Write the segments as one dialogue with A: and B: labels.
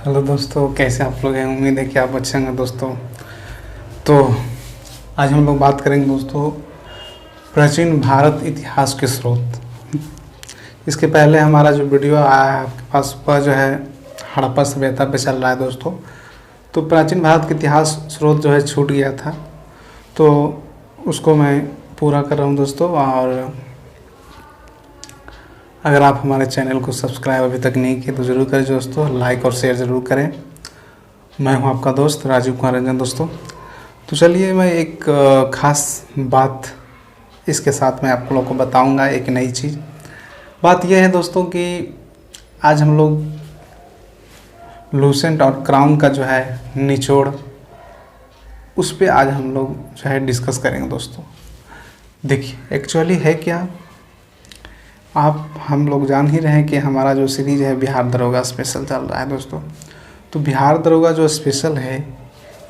A: Hello दोस्तों, कैसे आप लोग हैं। उम्मीद है कि आप अच्छे होंगे दोस्तों। तो आज हम लोग बात करेंगे दोस्तों प्राचीन भारत इतिहास के स्रोत। इसके पहले हमारा जो वीडियो आया है आपके पास वह जो है हड़प्पा सभ्यता पे चल रहा है दोस्तों। तो प्राचीन भारत के इतिहास स्रोत जो है छूट गया था, तो उसको मैं पूरा कर रहा हूँ दोस्तों। और अगर आप हमारे चैनल को सब्सक्राइब अभी तक नहीं किए तो ज़रूर करें दोस्तों, लाइक और शेयर ज़रूर करें। मैं हूं आपका दोस्त राजीव कुमार रंजन दोस्तों। तो चलिए मैं एक ख़ास बात इसके साथ मैं आप लोगों को बताऊंगा, एक नई चीज़। बात यह है दोस्तों कि आज हम लोग लूसेंट और क्राउन का जो है निचोड़, उस पर आज हम लोग जो है डिस्कस करेंगे दोस्तों। देखिए एक्चुअली है क्या, हम लोग जान ही रहे हैं कि हमारा जो सीरीज़ है बिहार दरोगा स्पेशल चल रहा है दोस्तों। तो बिहार दरोगा जो स्पेशल है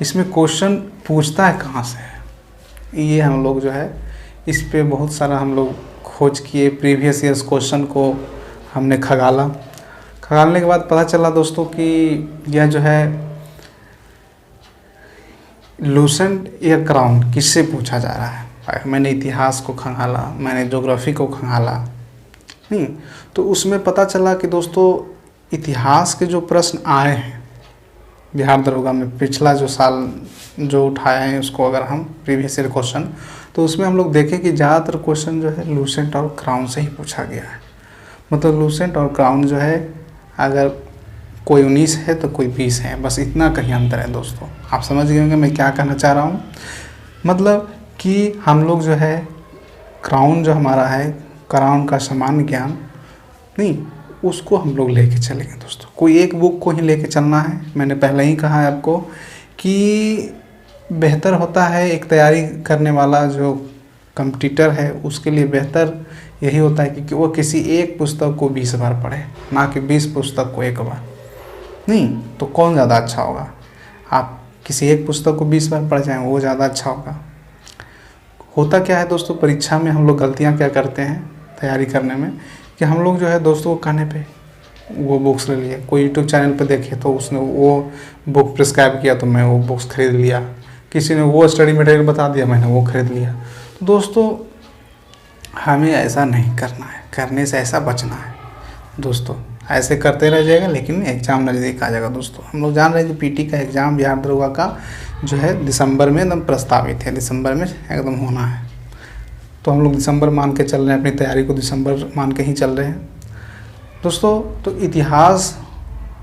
A: इसमें क्वेश्चन पूछता है कहाँ से है, ये हम लोग जो है इस पे बहुत सारा हम लोग खोज किए। प्रीवियस ईयर्स क्वेश्चन को हमने खंगालने के बाद पता चला दोस्तों कि यह जो है लूसेंट या क्राउन किससे पूछा जा रहा है। मैंने इतिहास को खंगाला, मैंने ज्योग्राफी को खंगाला, नहीं तो उसमें पता चला कि दोस्तों इतिहास के जो प्रश्न आए हैं बिहार दरोगा में पिछला जो साल जो उठाए हैं उसको अगर हम प्रीवियस ईयर क्वेश्चन, तो उसमें हम लोग देखें कि ज़्यादातर क्वेश्चन जो है लूसेंट और क्राउन से ही पूछा गया है। मतलब लूसेंट और क्राउन जो है अगर कोई 19 है तो कोई 20 है, बस इतना कहीं अंतर है दोस्तों। आप समझ गए होंगे मैं क्या कहना चाह रहा हूँ। मतलब कि हम लोग जो है क्राउन जो हमारा है, क्राउन का सामान्य ज्ञान नहीं, उसको हम लोग लेके चलेंगे दोस्तों। कोई एक बुक को ही लेके चलना है। मैंने पहले ही कहा है आपको कि बेहतर होता है एक तैयारी करने वाला जो कंपटीटर है उसके लिए बेहतर यही होता है कि वो किसी एक पुस्तक को 20 बार पढ़े, ना कि 20 पुस्तक को एक बार। नहीं तो कौन ज़्यादा अच्छा होगा, आप किसी एक पुस्तक को 20 बार पढ़ जाएँ वो ज़्यादा अच्छा होगा। होता क्या है दोस्तों, परीक्षा में हम लोग गलतियाँ क्या करते हैं तैयारी करने में कि हम लोग जो है दोस्तों को कहने पे वो बुक्स ले लिए। कोई यूट्यूब चैनल पे देखे तो उसने वो बुक प्रिस्क्राइब किया तो मैं वो बुक्स खरीद लिया, किसी ने वो स्टडी मटेरियल बता दिया मैंने वो खरीद लिया। तो दोस्तों हमें ऐसा नहीं करना है, करने से ऐसा बचना है दोस्तों। ऐसे करते रह जाएगा लेकिन एग्ज़ाम नज़दीक आ जाएगा दोस्तों। हम लोग जान रहे हैं कि पीटी का एग्ज़ाम बिहार दरोगा का जो है दिसंबर में एकदम प्रस्तावित है, दिसंबर में एकदम होना है। तो हम लोग दिसंबर मान के चल रहे हैं, अपनी तैयारी को दिसंबर मान के ही चल रहे हैं दोस्तों। तो इतिहास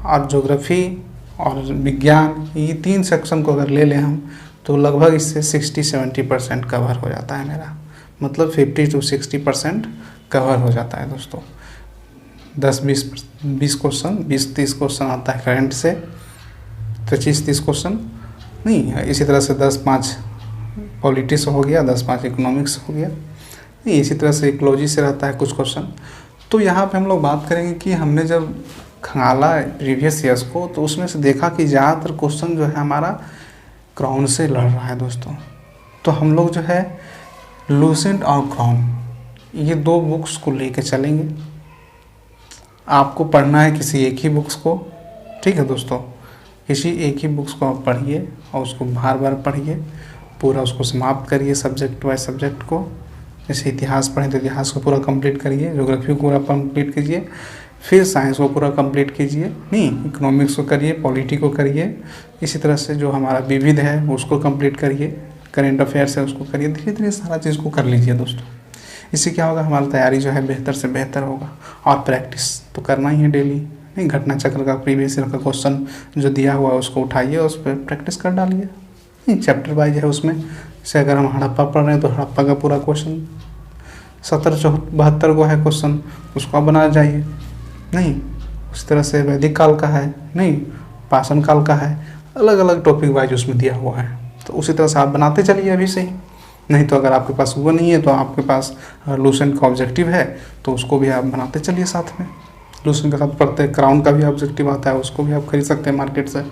A: और ज्योग्राफी और विज्ञान, ये 3 सेक्शन को अगर ले लें हम तो लगभग इससे 60-70% कवर हो जाता है मेरा। मतलब 50 to 60% कवर हो जाता है दोस्तों। 10-20 क्वेश्चन, 20-30 क्वेश्चन आता है करंट से, 25-30 क्वेश्चन नहीं, इसी तरह से 10-5 पॉलिटिक्स हो गया, 10-5 इकोनॉमिक्स हो गया, नहीं इसी तरह से इकोलॉजी से रहता है कुछ क्वेश्चन। तो यहाँ पे हम लोग बात करेंगे कि हमने जब खंगाला प्रीवियस ईयर्स को तो उसमें से देखा कि ज़्यादातर क्वेश्चन जो है हमारा क्राउन से लड़ रहा है दोस्तों। तो हम लोग जो है लूसेंट और क्राउन ये 2 बुक्स को लेके चलेंगे। आपको पढ़ना है किसी एक ही बुक्स को, ठीक है दोस्तों, किसी एक ही बुक्स को आप पढ़िए और उसको बार बार पढ़िए, पूरा उसको समाप्त करिए सब्जेक्ट वाइज सब्जेक्ट को। जैसे इतिहास पढ़ें तो इतिहास को पूरा कंप्लीट करिए, ज्योग्राफी को पूरा कंप्लीट कीजिए, फिर साइंस को पूरा कंप्लीट कीजिए, नहीं इकोनॉमिक्स को करिए, पॉलिटी को करिए, इसी तरह से जो हमारा विविध है उसको कंप्लीट करिए, करेंट अफेयर्स है उसको करिए, धीरे धीरे सारा चीज़ को कर लीजिए दोस्तों। इससे क्या होगा, हमारी तैयारी जो है बेहतर से बेहतर होगा। और प्रैक्टिस तो करना ही है डेली, नहीं घटना चक्र का प्रीवियस ईयर का क्वेश्चन जो दिया हुआ है उसको उठाइए, उस पर प्रैक्टिस कर डालिए। नहीं चैप्टर वाइज है उसमें, जैसे अगर हम हड़प्पा पढ़ रहे हैं तो हड़प्पा का पूरा क्वेश्चन 70-72 को है क्वेश्चन, उसको आप बना जाइए। नहीं उस तरह से वैदिक काल का है, नहीं पाषाण काल का है, अलग अलग टॉपिक वाइज उसमें दिया हुआ है, तो उसी तरह से आप बनाते चलिए अभी से ही। नहीं तो अगर आपके पास वो नहीं है तो आपके पास लूसेंट का ऑब्जेक्टिव है तो उसको भी आप बनाते चलिए साथ में। लूसेंट के साथ पढ़ते क्राउन का भी ऑब्जेक्टिव आता है, उसको भी आप खरीद सकते हैं मार्केट से।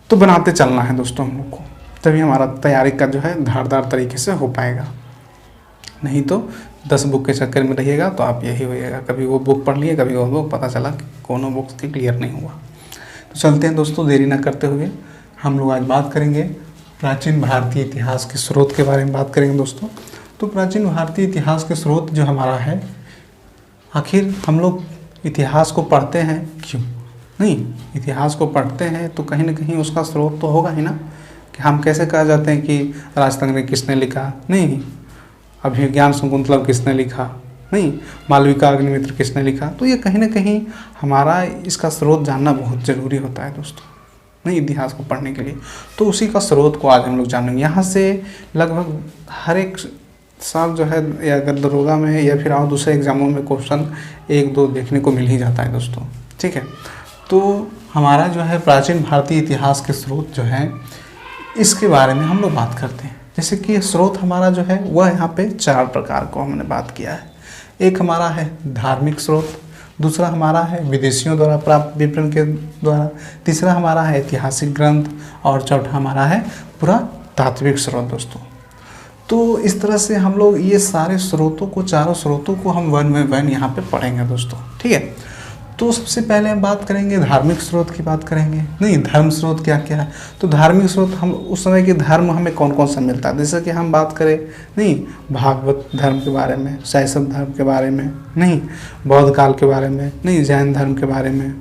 A: तो बनाते चलना है दोस्तों हम लोग को, तभी हमारा तैयारी का जो है धारदार तरीके से हो पाएगा। नहीं तो 10 बुक के चक्कर में रहिएगा तो आप यही होइएगा, कभी वो बुक पढ़ लिए कभी वो बुक, पता चला कि कोनो बुक की क्लियर नहीं हुआ। तो चलते हैं दोस्तों, देरी ना करते हुए हम लोग आज बात करेंगे प्राचीन भारतीय इतिहास के स्रोत के बारे में बात करेंगे दोस्तों। तो प्राचीन भारतीय इतिहास के स्रोत जो हमारा है, आखिर हम लोग इतिहास को पढ़ते हैं क्यों? नहीं, इतिहास को पढ़ते हैं तो कहीं ना कहीं उसका स्रोत तो होगा ही ना, कि हम कैसे कहा जाते हैं कि राजतंत्र ने किसने लिखा, नहीं अभिज्ञान शकुंतलम किसने लिखा, नहीं मालविका अग्निमित्र किसने लिखा। तो ये कहीं ना कहीं हमारा इसका स्रोत जानना बहुत ज़रूरी होता है दोस्तों, नहीं इतिहास को पढ़ने के लिए। तो उसी का स्रोत को आज हम लोग जानेंगे। यहाँ से लगभग हर एक साल जो है, या अगर दरोगा में या फिर और दूसरे एग्जामों में क्वेश्चन 1-2 देखने को मिल ही जाता है दोस्तों, ठीक है। तो हमारा जो है प्राचीन भारतीय इतिहास के स्रोत जो है, इसके बारे में हम लोग बात करते हैं। जैसे कि स्रोत हमारा जो है वह यहाँ पे 4 प्रकार को हमने बात किया है। एक हमारा है धार्मिक स्रोत, दूसरा हमारा है विदेशियों द्वारा प्राप्त विवरण के द्वारा, तीसरा हमारा है ऐतिहासिक ग्रंथ, और चौथा हमारा है पुरातात्विक स्रोत दोस्तों। तो इस तरह से हम लोग ये सारे स्रोतों को, चारों स्रोतों को हम वन बाय वन यहाँ पे पढ़ेंगे दोस्तों, ठीक है। तो सबसे पहले हम बात करेंगे धार्मिक स्रोत की बात करेंगे। नहीं, धर्म स्रोत क्या क्या है? तो धार्मिक स्रोत हम उस समय के धर्म हमें कौन कौन सा मिलता है, जैसे कि हम बात करें नहीं भागवत धर्म के बारे में, शैव धर्म के बारे में, नहीं बौद्ध काल के बारे में, नहीं जैन धर्म के बारे में।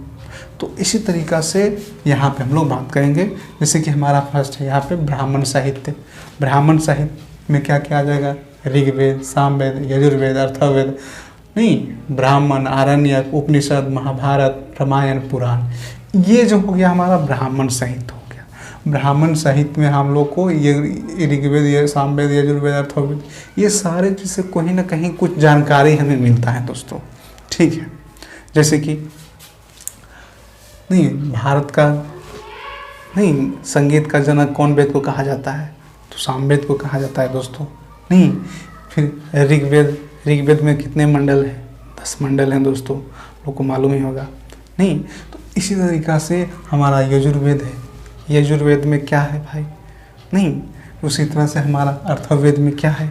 A: तो इसी तरीक़ा से यहाँ पे हम लोग बात करेंगे। जैसे कि हमारा फर्स्ट है यहाँ पे ब्राह्मण साहित्य। ब्राह्मण साहित्य में क्या क्या आ जाएगा? ऋग्वेद, सामवेद, यजुर्वेद, अथर्ववेद, नहीं ब्राह्मण, आरण्यक, उपनिषद, महाभारत, रामायण, पुराण। ये जो हो गया हमारा ब्राह्मण साहित्य हो गया। ब्राह्मण साहित्य में हम लोग को ये ऋग्वेद, ये सामवेद, यजुर्वेद, अथर्ववेद, ये सारे जिससे कहीं ना कहीं कुछ जानकारी हमें मिलता है दोस्तों, ठीक है। जैसे कि नहीं भारत का नहीं संगीत का जनक कौन वेद को कहा जाता है? तो सामवेद को कहा जाता है दोस्तों, नहीं। फिर ऋग्वेद में कितने मंडल हैं? 10 मंडल हैं दोस्तों, लोग को मालूम ही होगा, नहीं। तो इसी तरीक़ा से हमारा यजुर्वेद है। यजुर्वेद में क्या है भाई? नहीं, उसी तरह से हमारा अथर्ववेद में क्या है?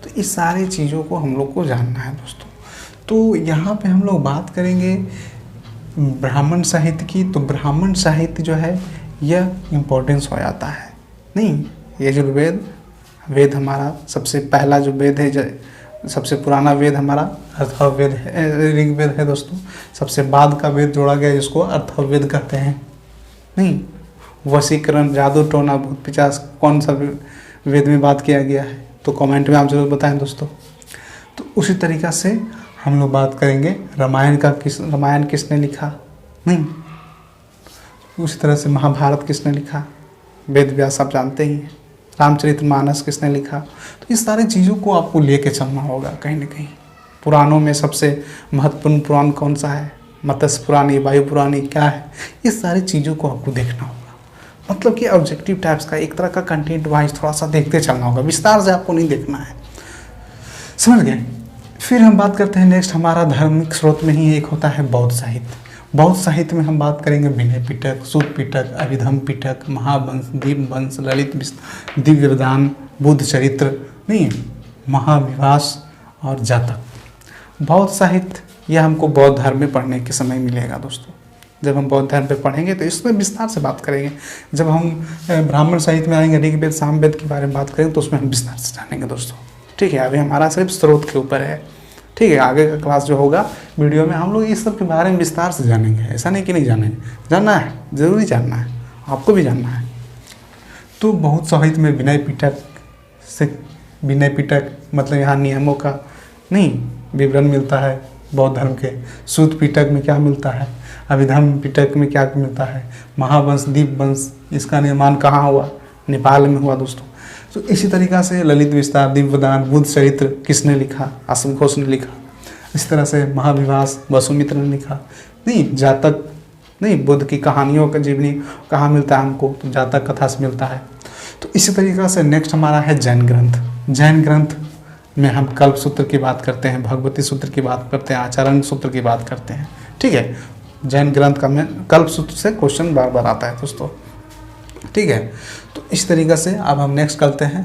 A: तो इस सारी चीज़ों को हम लोग को जानना है दोस्तों। तो यहाँ पे हम लोग बात करेंगे ब्राह्मण साहित्य की। तो ब्राह्मण साहित्य जो है यह इम्पोर्टेंस हो जाता है, नहीं यजुर्वेद वेद हमारा सबसे पहला जो वेद है, सबसे पुराना वेद हमारा अथर्ववेद है, ऋग्वेद है दोस्तों। सबसे बाद का वेद जोड़ा गया जिसको अथर्ववेद कहते हैं, नहीं वशीकरण, जादू टोना, भूत पिशाच कौन सा वेद में बात किया गया है? तो कमेंट में आप जरूर बताएं दोस्तों। तो उसी तरीक़ा से हम लोग बात करेंगे रामायण किसने लिखा? नहीं, उसी तरह से महाभारत किसने लिखा? वेद व्यास आप जानते ही हैं। रामचरितमानस किसने लिखा? तो इस सारी चीज़ों को आपको लेके चलना होगा कहीं ना कहीं। पुराणों में सबसे महत्वपूर्ण पुराण कौन सा है? मत्स्य पुराण, वायु पुराण क्या है? ये सारी चीज़ों को आपको देखना होगा। मतलब कि ऑब्जेक्टिव टाइप्स का एक तरह का कंटेंट वाइज थोड़ा सा देखते चलना होगा, विस्तार से आपको नहीं देखना है, समझ गए। फिर हम बात करते हैं नेक्स्ट, हमारा धार्मिक स्रोत में ही एक होता है बौद्ध साहित्य। बौद्ध साहित्य में हम बात करेंगे विनय पिटक, सूत पिटक, अभिधम पिटक, महावंश, दीपवंश, ललित दिव्यदान, बुद्ध चरित्र, नहीं महाविभास और जातक। बौद्ध साहित्य यह हमको बौद्ध धर्म में पढ़ने के समय मिलेगा दोस्तों। जब हम बौद्ध धर्म पे पढ़ेंगे तो इसमें विस्तार से बात करेंगे। जब हम ब्राह्मण साहित्य में आएंगे, ऋग्वेद, सामवेद के बारे में बात करेंगे तो उसमें हम विस्तार से जानेंगे दोस्तों, ठीक है। अभी हमारा सिर्फ स्रोत के ऊपर है, ठीक है। आगे का क्लास जो होगा वीडियो में हम लोग इस सब के बारे में विस्तार से जानेंगे। ऐसा नहीं कि नहीं जानेंगे, जानना है, ज़रूरी जानना है, आपको भी जानना है। तो बहुत साहित्य में विनय पिटक मतलब यहाँ नियमों का नहीं विवरण मिलता है बौद्ध धर्म के। सूत पिटक में क्या मिलता है? अभिधम पिटक में क्या मिलता है? महावंश, दीपवंश, इसका निर्माण कहाँ हुआ? नेपाल में हुआ दोस्तों। तो इसी तरीक़ा से ललित विस्तार, दिव्यदान, बुद्ध चरित्र किसने लिखा? असम घोष ने लिखा। इस तरह से महाविभास वसुमित्र ने लिखा। नहीं जातक, नहीं बुद्ध की कहानियों का जीवनी कहाँ मिलता है हमको? तो जातक कथा से मिलता है। तो इसी तरीक़ा से नेक्स्ट हमारा है जैन ग्रंथ। जैन ग्रंथ में हम कल्प सूत्र की बात करते हैं, भगवती सूत्र की बात करते हैं, आचरण सूत्र की बात करते हैं, ठीक है। जैन ग्रंथ का में कल्प सूत्र से क्वेश्चन बार बार आता है दोस्तों, ठीक है। तो इस तरीक़े से अब हम नेक्स्ट करते हैं।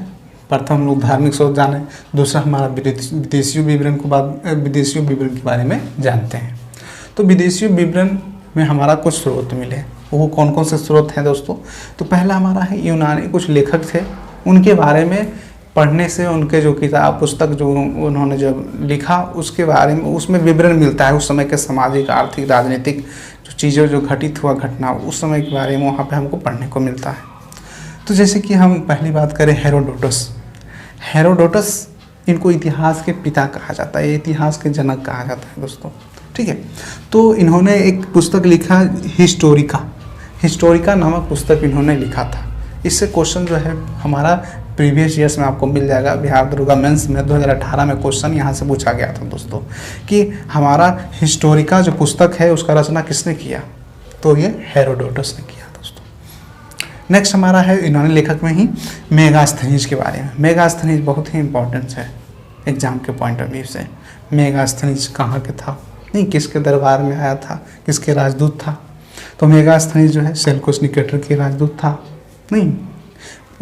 A: प्रथम हम लोग धार्मिक स्रोत जाने, दूसरा हमारा विदेशी विवरण के बारे में जानते हैं। तो विदेशी विवरण में हमारा कुछ स्रोत मिले, वो कौन कौन से स्रोत हैं दोस्तों? तो पहला हमारा है यूनानी कुछ लेखक थे, उनके बारे में पढ़ने से, उनके जो किताब पुस्तक जो उन्होंने जब लिखा उसके बारे में, उसमें विवरण मिलता है उस समय के सामाजिक, आर्थिक, राजनीतिक जो चीज़ें जो घटित हुआ घटना उस समय के बारे में वहाँ पे हमको पढ़ने को मिलता है। तो जैसे कि हम पहली बात करें हेरोडोटस, हेरोडोटस इनको इतिहास के पिता कहा जाता है, इतिहास के जनक कहा जाता है दोस्तों, ठीक है। तो इन्होंने एक पुस्तक लिखा हिस्टोरिका, हिस्टोरिका नामक पुस्तक इन्होंने लिखा था। इससे क्वेश्चन जो है हमारा प्रीवियस ईयर्स में आपको मिल जाएगा, बिहार दरोगा मेंस में 2018 में क्वेश्चन यहाँ से पूछा गया था दोस्तों कि हमारा हिस्टोरिका जो पुस्तक है उसका रचना किसने किया? तो ये हेरोडोटस ने किया दोस्तों। नेक्स्ट हमारा है यूनानी लेखक में ही मेगास्थनीज के बारे में। मेगास्थनीज बहुत ही इंपॉर्टेंट है एग्जाम के पॉइंट ऑफ व्यू से। मेगास्थनीज कहाँ के था, नहीं किसके दरबार में आया था, किसके राजदूत था? तो मेगास्थनीज जो है सेल्यूकस निकेटर के राजदूत था, नहीं।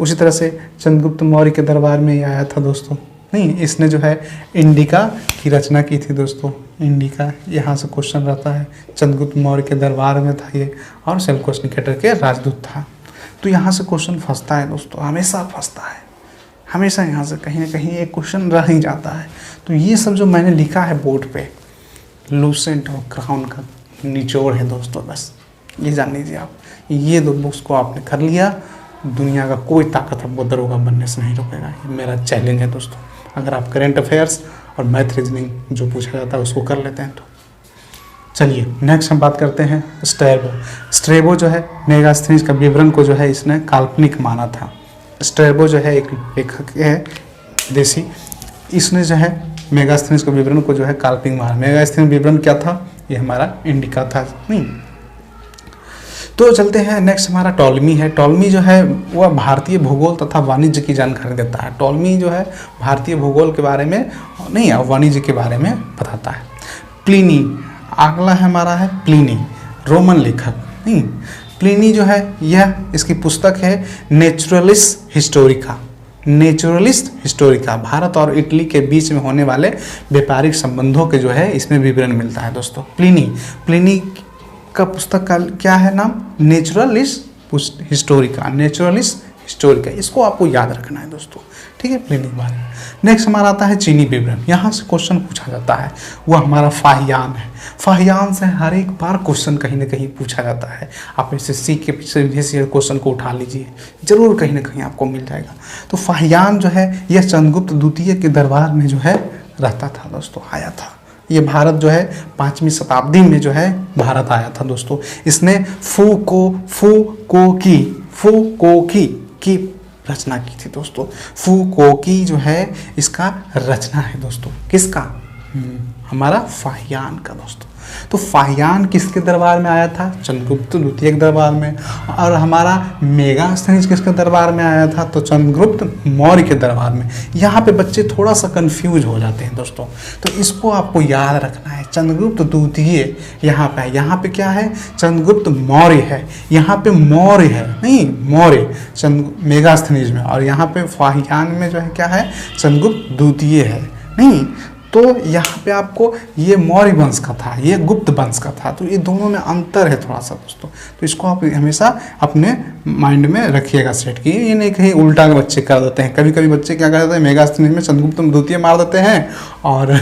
A: उसी तरह से चंद्रगुप्त मौर्य के दरबार में ही आया था दोस्तों, नहीं। इसने जो है इंडिका की रचना की थी दोस्तों, इंडिका, यहाँ से क्वेश्चन रहता है। चंद्रगुप्त मौर्य के दरबार में था ये और सेल्यूकस निकेटर के राजदूत था। तो यहाँ से क्वेश्चन फंसता है दोस्तों, हमेशा फंसता है, हमेशा यहाँ से कहीं ना कहीं एक क्वेश्चन रह ही जाता है। तो ये सब जो मैंने लिखा है बोर्ड पे, लूसेंट और क्राउन का निचोड़ है दोस्तों, बस ये जान लीजिए आप। ये दो बुक्स को आपने कर लिया, दुनिया का कोई ताकत आपको दरोगा बनने से नहीं रोकेगा, ये मेरा चैलेंज है दोस्तों। अगर आप करेंट अफेयर्स और मैथ रीजनिंग जो पूछा जाता है उसको कर लेते हैं तो। चलिए नेक्स्ट हम बात करते हैं स्ट्रैबो। स्ट्रैबो जो है मेगास्थनीज का विवरण को जो है इसने काल्पनिक माना था। स्ट्रैबो जो है एक लेखक है देसी, इसने जो है मेगास्थनीज के विवरण को जो है काल्पनिक माना। मेगास्थनीज विवरण क्या था? ये हमारा इंडिका था, नहीं। तो चलते हैं नेक्स्ट हमारा टॉलमी है। टॉलमी जो है वह भारतीय भूगोल तथा वाणिज्य की जानकारी देता है। टॉलमी जो है भारतीय भूगोल के बारे में नहीं, वाणिज्य के बारे में बताता है। प्लिनी अगला है हमारा है प्लिनी, रोमन लेखक, नहीं। प्लिनी जो है यह इसकी पुस्तक है naturalist Historica. Naturalist Historica Bharat और इटली के बीच में होने वाले व्यापारिक संबंधों के जो है इसमें विवरण मिलता है दोस्तों। प्लिनी का पुस्तक का क्या है नाम? Naturalist Historica, naturalist Historica. इसको आपको याद रखना है दोस्तों, ठीक है, प्लिनी के बारे में। नेक्स्ट हमारा आता है चीनी विवरण। यहाँ से क्वेश्चन पूछा जाता है, वह हमारा फाहियान है। फाहियान से हर एक बार क्वेश्चन कहीं ना कहीं पूछा जाता है। आप एसएससी के पीछे क्वेश्चन को उठा लीजिए, जरूर कहीं ना कहीं आपको मिल जाएगा। तो फाहियान जो है यह चंद्रगुप्त द्वितीय के दरबार में जो है रहता था दोस्तों, आया था। ये भारत जो है 5वीं शताब्दी में जो है भारत आया था दोस्तों। इसने फूकोकी की रचना की थी दोस्तों। फूकोकी जो है इसका रचना है दोस्तों, किसका? हमारा फाहियान का दोस्तों। तो फाहियान किसके दरबार में आया था? चंद्रगुप्त द्वितीय के दरबार में। और हमारा मेगास्थनीज किसके दरबार में आया था? तो चंद्रगुप्त मौर्य के दरबार में। यहाँ पे बच्चे थोड़ा सा कंफ्यूज हो जाते हैं दोस्तों, तो इसको आपको याद रखना है। चंद्रगुप्त द्वितीय यहाँ पे है, यहाँ पे क्या है? चंद्रगुप्त मौर्य है, यहाँ पे मौर्य है, नहीं मौर्य मेगास्थनीज में, और यहाँ पे फाहियान में जो है क्या है? चंद्रगुप्त द्वितीय है, नहीं। तो यहाँ पे आपको ये मौर्य वंश का था, ये गुप्त वंश का था, तो ये दोनों में अंतर है थोड़ा सा दोस्तों। तो इसको आप हमेशा अपने माइंड में रखिएगा सेट की, ये नहीं कहीं उल्टा के बच्चे कर देते हैं। कभी कभी बच्चे क्या कर देते हैं, मेगास्थनीज में चंद्रगुप्त द्वितीय मार देते हैं और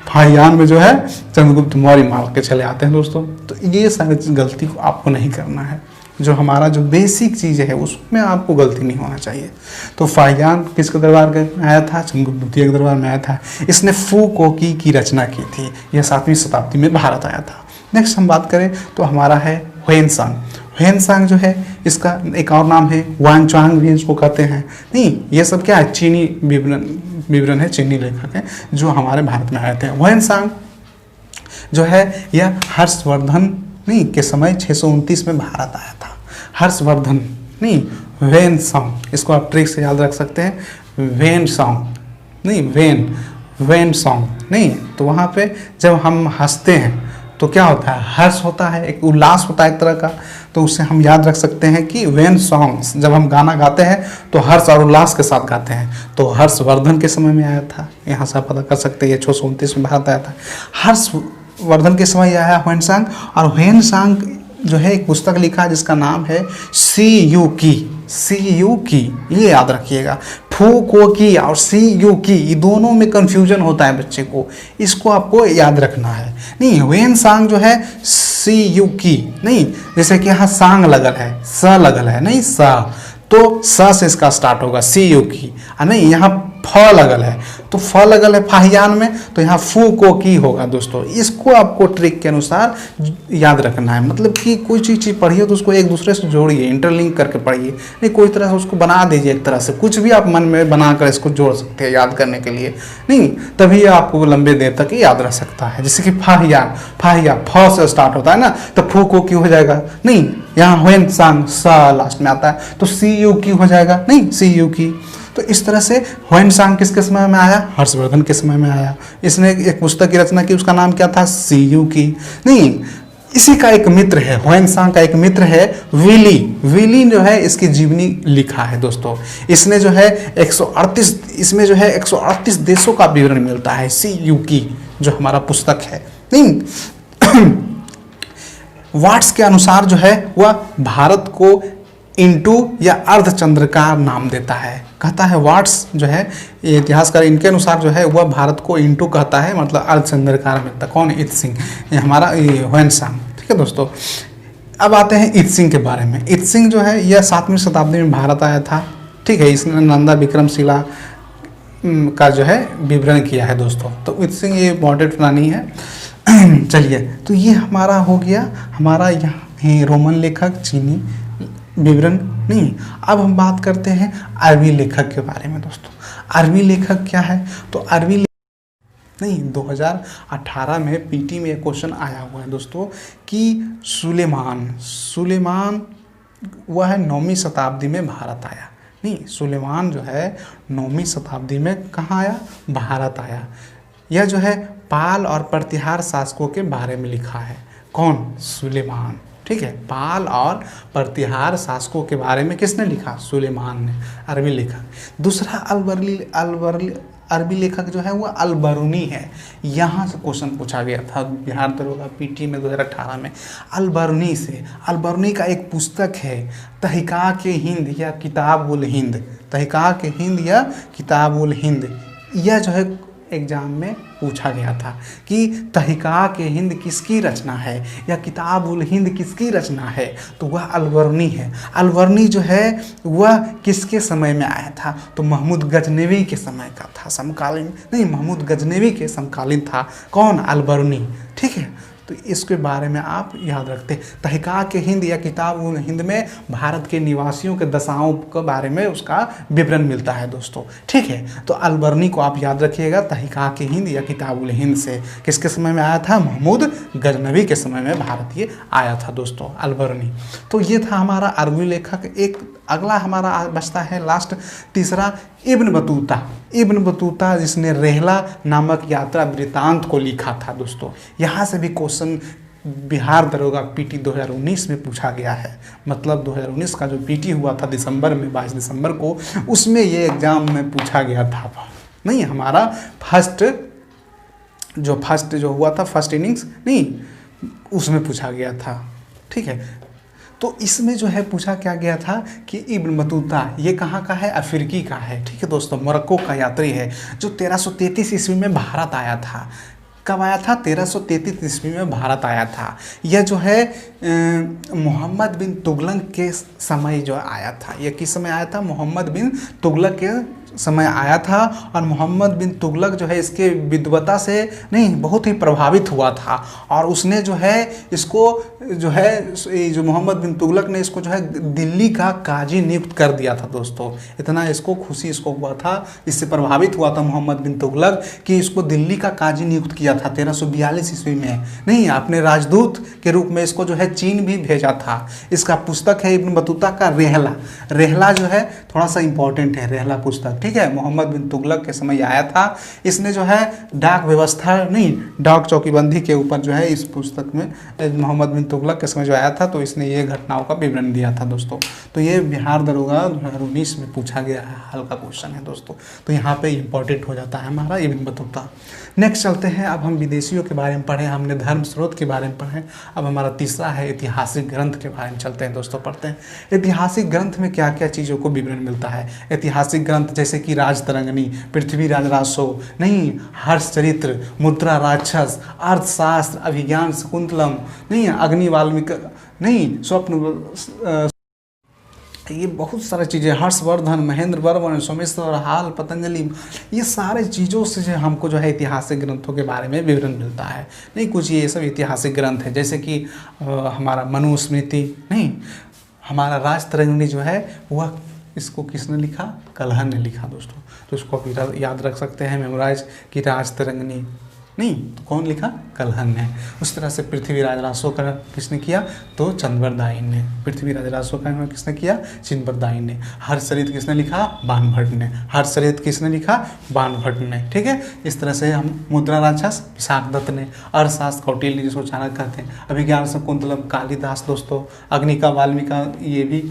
A: फाहियान में जो है चंद्रगुप्त मौर्य मार के चले आते हैं दोस्तों। तो ये सारी गलती को आपको नहीं करना है। जो हमारा जो बेसिक चीज़ है उसमें आपको गलती नहीं होना चाहिए। तो फाहियान किसके दरबार में आया था? चंद्रगुप्त द्वितीय के दरबार में आया था। इसने फूकोकी की रचना की थी, यह 7वीं शताब्दी में भारत आया था। नेक्स्ट हम बात करें तो हमारा है ह्वेनसांग। ह्वेनसांग जो है इसका एक और नाम है वानचांग भी इसको कहते हैं, नहीं। ये सब क्या है? चीनी विवरण है, चीनी लेखक है जो हमारे भारत में आए थे। ह्वेनसांग जो है यह हर्षवर्धन नहीं के समय 629 में भारत आया था। हर्षवर्धन नहीं, ह्वेनसांग, इसको आप ट्रिक से याद रख सकते हैं। ह्वेनसांग नहीं, ह्वेनसांग नहीं। तो वहाँ पे जब हम हंसते हैं तो क्या होता है? हर्ष होता है, एक उल्लास होता है एक तरह का। तो उससे हम याद रख सकते हैं कि व्हेन सॉन्ग्स, जब हम गाना गाते हैं तो हर्ष और उल्लास के साथ गाते हैं। तो हर्षवर्धन के समय में आया था, यहाँ से आप पता कर सकते हैं। 629 में भारत आया था। हर्षवर्धन के समय आया ह्वेनसांग, और ह्वेनसांग जो है एक पुस्तक लिखा जिसका नाम है सी यू की। सी यू की, ये याद रखिएगा। फू को की और सी यू की, ये दोनों में कंफ्यूजन होता है बच्चे को, इसको आपको याद रखना है। नहीं, ह्वेन सांग जो है सी यू की नहीं, जैसे कि यहाँ सांग लगल है, स लगल है, नहीं सा, तो स से इसका स्टार्ट होगा सी यू की। नहीं, यहाँ फ लगल है तो फ लगल है फाहियान में, तो यहाँ फू को की होगा दोस्तों। इसको आपको ट्रिक के अनुसार याद रखना है। मतलब कि कोई चीज़ पढ़िए तो उसको एक दूसरे से जोड़िए, इंटरलिंक करके पढ़िए, नहीं कोई तरह से उसको बना दीजिए। एक तरह से कुछ भी आप मन में बनाकर इसको जोड़ सकते हैं याद करने के लिए, नहीं तभी आपको लंबे देर तक याद रह सकता है। जैसे कि फाहियान, फाहिया फ से स्टार्ट होता है ना, तो फू को की हो जाएगा। नहीं, यहाँ ह्वेन सांग सा लास्ट में आता है तो सी यू की हो जाएगा, नहीं सी यू की। तो इस तरह से ह्वेन सांग किसके समय में आया? हर्षवर्धन के समय में आया। इसने एक पुस्तक की रचना की, उसका नाम क्या था? सी यू की। नहीं, इसी का एक मित्र है, ह्वेन सांग का एक मित्र है विली। विली जो है इसकी जीवनी लिखा है दोस्तों। इसने जो है 138, इसमें जो है 138 देशों का विवरण मिलता है। सी यू की जो हमारा पुस्तक है। नहीं, वाट्स के अनुसार जो है वह भारत को इंटू या अर्धचंद्रकार नाम देता है। कहता है वाट्स जो है ये इतिहासकार, इनके अनुसार जो है वह भारत को इंटू कहता है, मतलब अर्धचंद्रकार मिलता। कौन? इत सिंह, ये हमारा ह्वेन सांग। ठीक है दोस्तों, अब आते हैं इत सिंह के बारे में। इत सिंह जो है यह 7वीं शताब्दी में भारत आया था। ठीक है, इसने नंदा विक्रमशिला का जो है विवरण किया है दोस्तों। तो इत सिंह ये इम्पोर्टेंट प्राणी है। चलिए, तो ये हमारा हो गया हमारा यहाँ रोमन लेखक, चीनी विवरण। नहीं, अब हम बात करते हैं अरबी लेखक के बारे में दोस्तों। अरबी लेखक क्या है? तो अरबी नहीं, 2018 में पीटी में एक क्वेश्चन आया हुआ है दोस्तों कि सुलेमान वह है 9वीं शताब्दी में भारत आया। नहीं, सुलेमान जो है 9वीं शताब्दी में कहाँ आया? भारत आया। यह जो है पाल और प्रतिहार शासकों के बारे में लिखा है। कौन? सुलेमान। ठीक है, पाल और प्रतिहार शासकों के बारे में किसने लिखा? सुलेमान ने, अरबी लेखक। दूसरा अरबी लेखक जो है वो अल-बरूनी है। यहाँ से क्वेश्चन पूछा गया था बिहार दरोगा पीटी में 2018 में। अल-बरूनी से, अल-बरूनी का एक पुस्तक है तहक़ीक़ हिंद या किताब-उल हिंद, तहक़ीक़ हिंद या किताब-उल हिंद। यह जो है एग्जाम में पूछा गया था कि तहक़ीक़ हिंद किसकी रचना है या किताब-उल हिंद किसकी रचना है? तो वह अल-बरूनी है। अल-बरूनी जो है वह किसके समय में आया था? तो महमूद गजनवी के समय का था, समकालीन नहीं, महमूद गजनवी के समकालीन था। कौन? अल-बरूनी। ठीक है, तो इसके बारे में आप याद रखते हैं। तहक़ीक़ हिंद या किताब-उल हिंद में भारत के निवासियों के दशाओं के बारे में उसका विवरण मिलता है दोस्तों। ठीक है, तो अल-बरूनी को आप याद रखिएगा तहक़ीक़ हिंद या किताब-उल हिंद से। किसके समय में आया था? महमूद गजनवी के समय में भारत ये आया था दोस्तों, अल-बरूनी। तो ये था हमारा अरबी लेखक। एक अगला हमारा बचता है लास्ट, तीसरा, इब्न बतूता। इब्न बतूता जिसने रेहला नामक यात्रा वृत्तांत को लिखा था दोस्तों। यहाँ से भी क्वेश्चन बिहार दरोगा पीटी 2019 में पूछा गया है। मतलब 2019 का जो पीटी हुआ था दिसंबर में, 22 दिसंबर को, उसमें ये एग्जाम में पूछा गया था। नहीं, हमारा फर्स्ट जो हुआ था, फर्स्ट इनिंग्स नहीं, उसमें पूछा गया था। ठीक है, तो इसमें जो है पूछा क्या गया था कि इब्न बतूता ये कहाँ का है? अफ्रीकी का है। ठीक है दोस्तों, मोरक्को का यात्री है जो 1333 ईस्वी में भारत आया था। कब आया था? 1333 ईस्वी में भारत आया था। यह जो है मोहम्मद बिन तुगलक के समय जो आया था। यह किस समय आया था? मोहम्मद बिन तुगलक के समय आया था। और मोहम्मद बिन तुगलक जो है इसके विद्वता से नहीं बहुत ही प्रभावित हुआ था, और उसने जो है इसको जो है जो मोहम्मद बिन तुगलक ने इसको जो है दिल्ली का काजी नियुक्त कर दिया था दोस्तों। इतना इसको खुशी इसको हुआ था, इससे प्रभावित हुआ था मोहम्मद बिन तुगलक कि इसको दिल्ली का काजी नियुक्त किया था 1342 ईस्वी में। नहीं, अपने राजदूत के रूप में इसको जो है चीन भी भेजा था। इसका पुस्तक है इब्न बतूता का रेहला। रेहला जो है थोड़ा सा इंपॉर्टेंट है, रेहला पुस्तक। ठीक है, मोहम्मद बिन तुगलक के समय आया था। इसने जो है डाक व्यवस्था नहीं, डाक चौकीबंदी के ऊपर जो है इस पुस्तक में मोहम्मद बिन तुगलक के समय जो आया था, तो इसने ये घटनाओं का विवरण दिया था दोस्तों। तो ये बिहार दरोगा 2019 में पूछा गया है, हल्का क्वेश्चन है दोस्तों, तो यहाँ पे इंपॉर्टेंट हो जाता है हमारा इब्न बतूता। नेक्स्ट चलते हैं, अब हम विदेशियों के बारे में पढ़े, हमने धर्म स्रोत के बारे में पढ़े, अब हमारा तीसरा है ऐतिहासिक ग्रंथ के बारे में चलते हैं दोस्तों, पढ़ते हैं। ऐतिहासिक ग्रंथ में क्या क्या चीज़ों को विवरण मिलता है। ऐतिहासिक ग्रंथ जैसे कि राजतरंगिणी, पृथ्वीराज रासो, नहीं, हर्षचरित्र, मुद्रा राक्षस, अर्थशास्त्र, अभिज्ञान शकुंतलम, नहीं, अग्नि वाल्मीकि, नहीं, स्वप्न, ये बहुत सारी चीज़ें, हर्षवर्धन, महेंद्र वर्मन, सोमेश्वर, हाल, पतंजलि, ये सारे चीज़ों से जो हमको जो है ऐतिहासिक ग्रंथों के बारे में विवरण मिलता है। नहीं, कुछ ये सब ऐतिहासिक ग्रंथ है, जैसे कि हमारा मनुस्मृति, नहीं, हमारा राजतरंगिणी जो है वह इसको किसने लिखा, कलहन ने लिखा दोस्तों, तो इसको अभी याद रख सकते हैं, मेमोराइज कि राजतरंगिणी, नहीं, तो कौन लिखा, कलहन ने। उस तरह से पृथ्वीराज रासो का किसने किया, तो चंद्रबरदायी ने। पृथ्वीराज रासो का किसने किया, चंद्रबरदायी ने। हर्षचरित किसने लिखा, बाणभट्ट ने। हर्षचरित किसने लिखा, बाणभट्ट ने, ठीक है। इस तरह से हम मुद्रा राक्षस विशाखदत्त ने। अर्थशास्त्र कौटिल्य जिसको चाणक्य कहते हैं। अभिज्ञान शकुंतलम कालिदास दोस्तों। अग्निका वाल्मीकि ये भी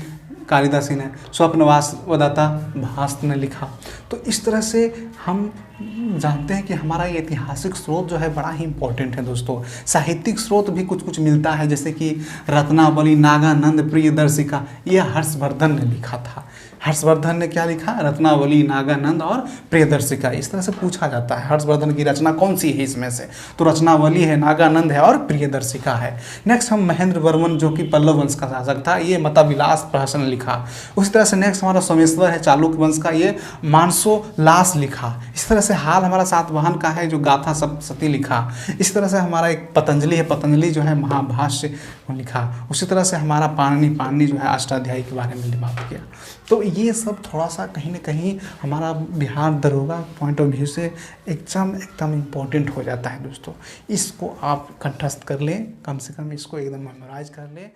A: कालिदासी ने। स्वप्नवास वदाता भास्त ने लिखा। तो इस तरह से हम जानते हैं कि हमारा ये ऐतिहासिक स्रोत जो है बड़ा ही इंपॉर्टेंट है दोस्तों। साहित्यिक स्रोत भी कुछ कुछ मिलता है, जैसे कि रत्नावली, नागानंद, प्रियदर्शिका, ये हर्षवर्धन ने लिखा था। हर्षवर्धन ने क्या लिखा, रत्नावली, नागानंद और प्रियदर्शिका। इस तरह से पूछा जाता है हर्षवर्धन की रचना कौन सी है इसमें से, तो रत्नावली है, नागानंद है और प्रियदर्शिका है। नेक्स्ट हम महेंद्र वर्मन जो कि पल्लव वंश का शासक था, ये मताविलास प्रहसन लिखा। उस तरह से नेक्स्ट हमारा सोमेश्वर है चालुक्य वंश का, ये मानसोल्लास लिखा। इस तरह से हाल हमारा सातवाहन का है जो गाथा सप्तशती लिखा। इस तरह से हमारा एक पतंजलि है, पतंजलि जो है महाभाष्य लिखा। उसी तरह से हमारा पाणिनि जो है अष्टाध्यायी के बारे में बात किया। तो ये सब थोड़ा सा कहीं ना कहीं हमारा बिहार दरोगा पॉइंट ऑफ व्यू से एकदम इम्पोर्टेंट हो जाता है दोस्तों। इसको आप कंठस्थ कर लें, कम से कम इसको एकदम मेमोराइज कर लें।